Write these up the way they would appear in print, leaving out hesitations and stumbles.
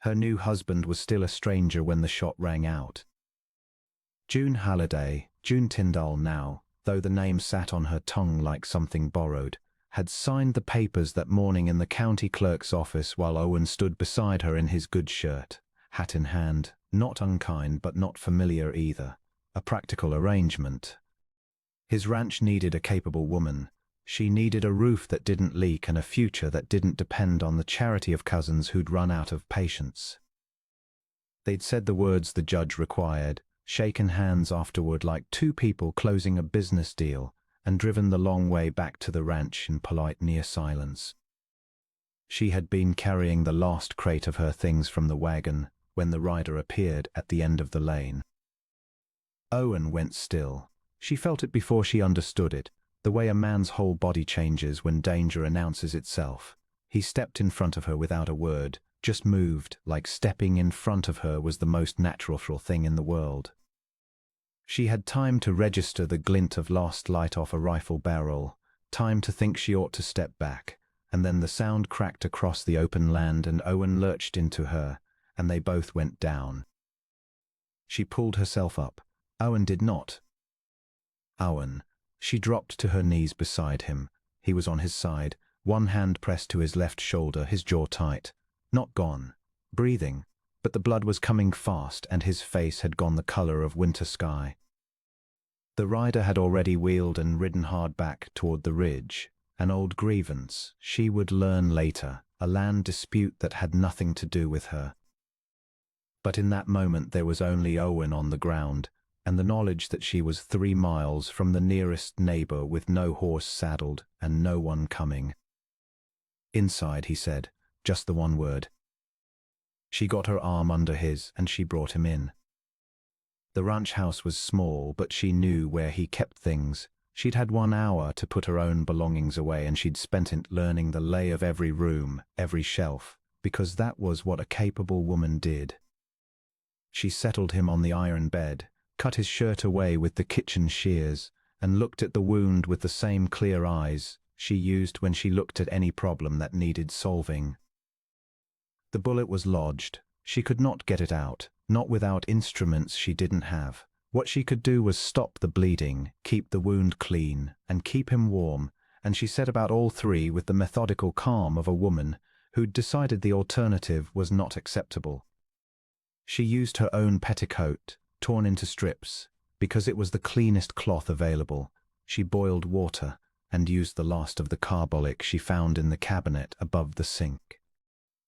Her new husband was still a stranger when the shot rang out. June Halliday, June Tyndall now, though the name sat on her tongue like something borrowed, had signed the papers that morning in the county clerk's office while Owen stood beside her in his good shirt, hat in hand, not unkind but not familiar either, a practical arrangement. His ranch needed a capable woman. She needed a roof that didn't leak and a future that didn't depend on the charity of cousins who'd run out of patience. They'd said the words the judge required, shaken hands afterward like two people closing a business deal, and driven the long way back to the ranch in polite near silence. She had been carrying the last crate of her things from the wagon when the rider appeared at the end of the lane. Owen went still. She felt it before she understood it, the way a man's whole body changes when danger announces itself. He stepped in front of her without a word, just moved, like stepping in front of her was the most natural thing in the world. She had time to register the glint of lost light off a rifle barrel, time to think she ought to step back, and then the sound cracked across the open land and Owen lurched into her, and they both went down. She pulled herself up. Owen did not. Owen. She dropped to her knees beside him. He was on his side, one hand pressed to his left shoulder, his jaw tight. Not gone. Breathing. But the blood was coming fast and his face had gone the color of winter sky. The rider had already wheeled and ridden hard back toward the ridge. An old grievance, she would learn later, a land dispute that had nothing to do with her. But in that moment there was only Owen on the ground, and the knowledge that she was 3 miles from the nearest neighbor with no horse saddled and no one coming. "Inside," he said, just the one word. She got her arm under his and she brought him in. The ranch house was small, but she knew where he kept things. She'd had 1 hour to put her own belongings away and she'd spent it learning the lay of every room, every shelf, because that was what a capable woman did. She settled him on the iron bed, cut his shirt away with the kitchen shears, and looked at the wound with the same clear eyes she used when she looked at any problem that needed solving. The bullet was lodged. She could not get it out, not without instruments she didn't have. What she could do was stop the bleeding, keep the wound clean, and keep him warm, and she set about all 3 with the methodical calm of a woman who'd decided the alternative was not acceptable. She used her own petticoat, torn into strips, because it was the cleanest cloth available. She boiled water and used the last of the carbolic she found in the cabinet above the sink.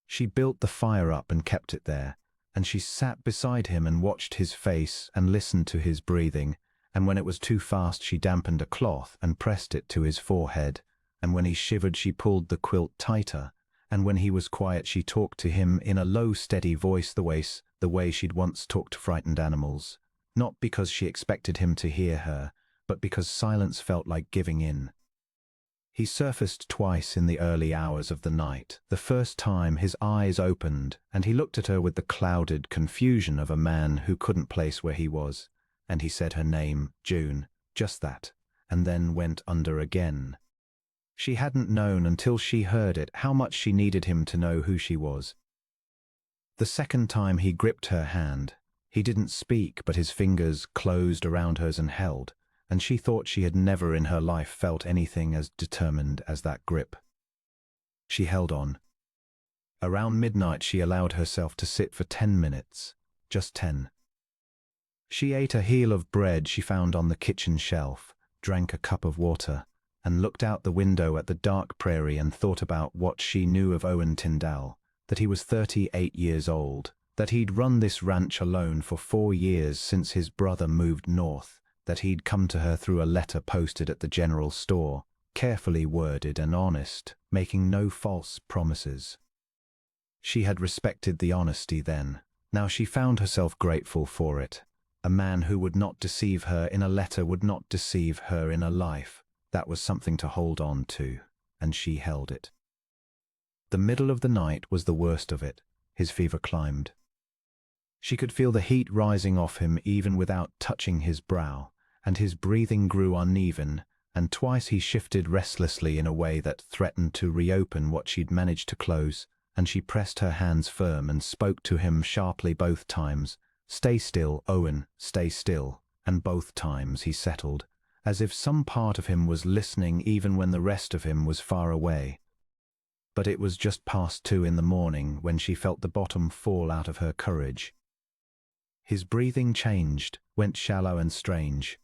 She built the fire up and kept it there, and she sat beside him and watched his face and listened to his breathing, and when it was too fast she dampened a cloth and pressed it to his forehead, and when he shivered she pulled the quilt tighter, and when he was quiet she talked to him in a low, steady voice the way she'd once talked to frightened animals, not because she expected him to hear her, but because silence felt like giving in. He surfaced twice in the early hours of the night. The first time his eyes opened, and he looked at her with the clouded confusion of a man who couldn't place where he was, and he said her name, June, just that, and then went under again. She hadn't known until she heard it how much she needed him to know who she was. The second time he gripped her hand. He didn't speak, but his fingers closed around hers and held, and she thought she had never in her life felt anything as determined as that grip. She held on. Around midnight she allowed herself to sit for 10 minutes, just 10. She ate a heel of bread she found on the kitchen shelf, drank a cup of water, and looked out the window at the dark prairie and thought about what she knew of Owen Tyndall, that he was 38 years old, that he'd run this ranch alone for 4 years since his brother moved north, that he'd come to her through a letter posted at the general store, carefully worded and honest, making no false promises. She had respected the honesty then. Now she found herself grateful for it. A man who would not deceive her in a letter would not deceive her in a life. That was something to hold on to, and she held it. The middle of the night was the worst of it. His fever climbed. She could feel the heat rising off him even without touching his brow, and his breathing grew uneven, and twice he shifted restlessly in a way that threatened to reopen what she'd managed to close, and she pressed her hands firm and spoke to him sharply both times. "Stay still, Owen, stay still." And both times he settled, as if some part of him was listening even when the rest of him was far away. But it was just past 2 in the morning when she felt the bottom fall out of her courage. His breathing changed, went shallow and strange.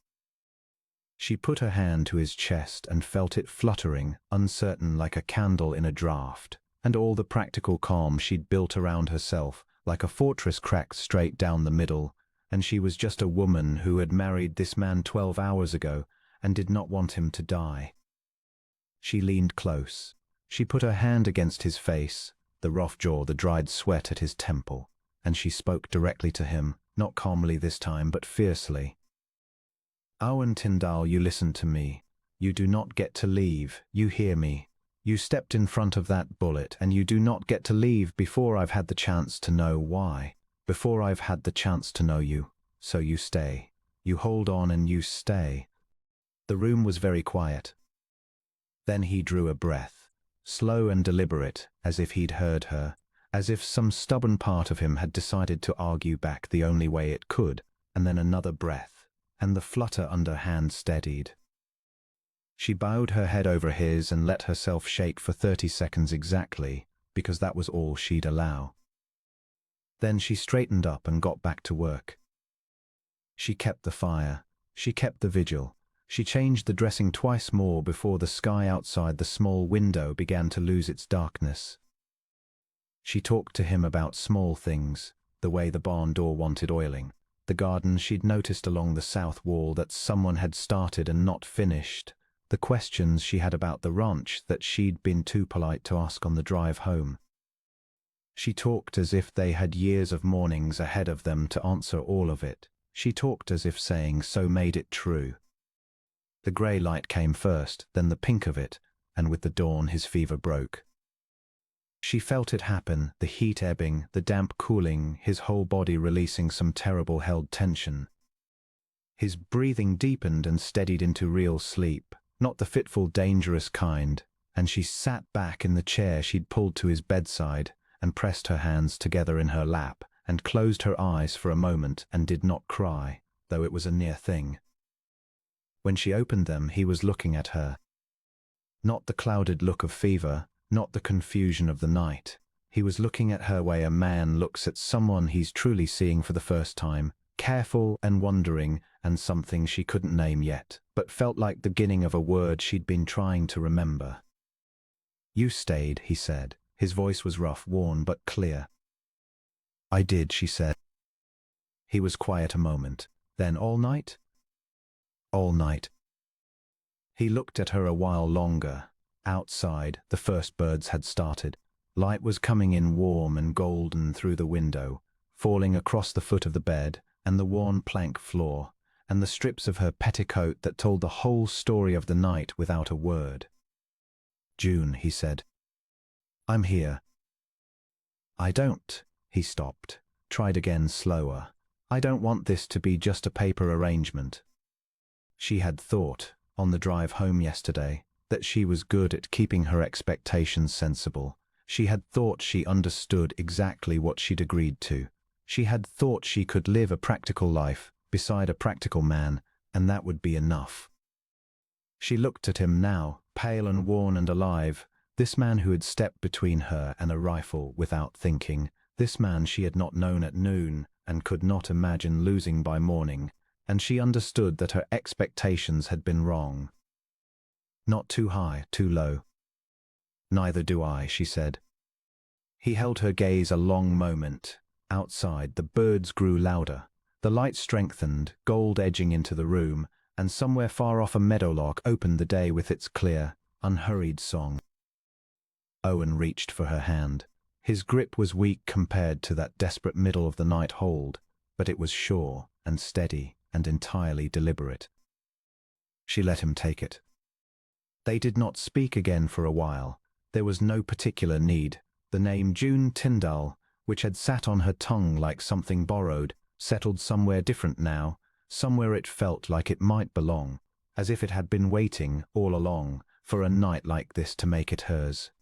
She put her hand to his chest and felt it fluttering, uncertain like a candle in a draught, and all the practical calm she'd built around herself, like a fortress cracked straight down the middle, and she was just a woman who had married this man 12 hours ago and did not want him to die. She leaned close. She put her hand against his face, the rough jaw, the dried sweat at his temple, and she spoke directly to him, not calmly this time, but fiercely. "Owen Tyndall, you listen to me. You do not get to leave, you hear me. You stepped in front of that bullet, and you do not get to leave before I've had the chance to know why, before I've had the chance to know you. So you stay. You hold on and you stay." The room was very quiet. Then he drew a breath, slow and deliberate, as if he'd heard her, as if some stubborn part of him had decided to argue back the only way it could, and then another breath, and the flutter under hand steadied. She bowed her head over his and let herself shake for 30 seconds exactly, because that was all she'd allow. Then she straightened up and got back to work. She kept the fire. She kept the vigil. She changed the dressing twice more before the sky outside the small window began to lose its darkness. She talked to him about small things, the way the barn door wanted oiling, the garden she'd noticed along the south wall that someone had started and not finished, the questions she had about the ranch that she'd been too polite to ask on the drive home. She talked as if they had years of mornings ahead of them to answer all of it. She talked as if saying so made it true. The grey light came first, then the pink of it, and with the dawn his fever broke. She felt it happen, the heat ebbing, the damp cooling, his whole body releasing some terrible held tension. His breathing deepened and steadied into real sleep, not the fitful, dangerous kind, and she sat back in the chair she'd pulled to his bedside and pressed her hands together in her lap and closed her eyes for a moment and did not cry, though it was a near thing. When she opened them, he was looking at her. Not the clouded look of fever, not the confusion of the night. He was looking at her way a man looks at someone he's truly seeing for the first time, careful and wondering, and something she couldn't name yet, but felt like the beginning of a word she'd been trying to remember. "You stayed," he said. His voice was rough, worn, but clear. "I did," she said. He was quiet a moment. "Then all night?" "All night." He looked at her a while longer. Outside, the first birds had started. Light was coming in warm and golden through the window, falling across the foot of the bed and the worn plank floor, and the strips of her petticoat that told the whole story of the night without a word. "June," he said. "I'm here." "I don't." He stopped, tried again slower. "I don't want this to be just a paper arrangement." She had thought, on the drive home yesterday, that she was good at keeping her expectations sensible. She had thought she understood exactly what she'd agreed to. She had thought she could live a practical life beside a practical man, and that would be enough. She looked at him now, pale and worn and alive, this man who had stepped between her and a rifle without thinking, this man she had not known at noon and could not imagine losing by morning, and she understood that her expectations had been wrong. Not too high, too low. "Neither do I," she said. He held her gaze a long moment. Outside, the birds grew louder. The light strengthened, gold edging into the room, and somewhere far off a meadowlark opened the day with its clear, unhurried song. Owen reached for her hand. His grip was weak compared to that desperate middle of the night hold, but it was sure and steady and entirely deliberate. She let him take it. They did not speak again for a while. There was no particular need. The name June Tyndall, which had sat on her tongue like something borrowed, settled somewhere different now, somewhere it felt like it might belong, as if it had been waiting all along for a night like this to make it hers.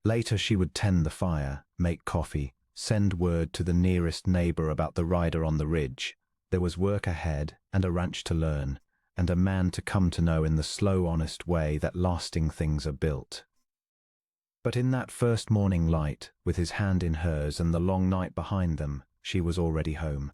Later she would tend the fire, make coffee, send word to the nearest neighbor about the rider on the ridge. There was work ahead and a ranch to learn, and a man to come to know in the slow, honest way that lasting things are built. But in that first morning light, with his hand in hers and the long night behind them, she was already home.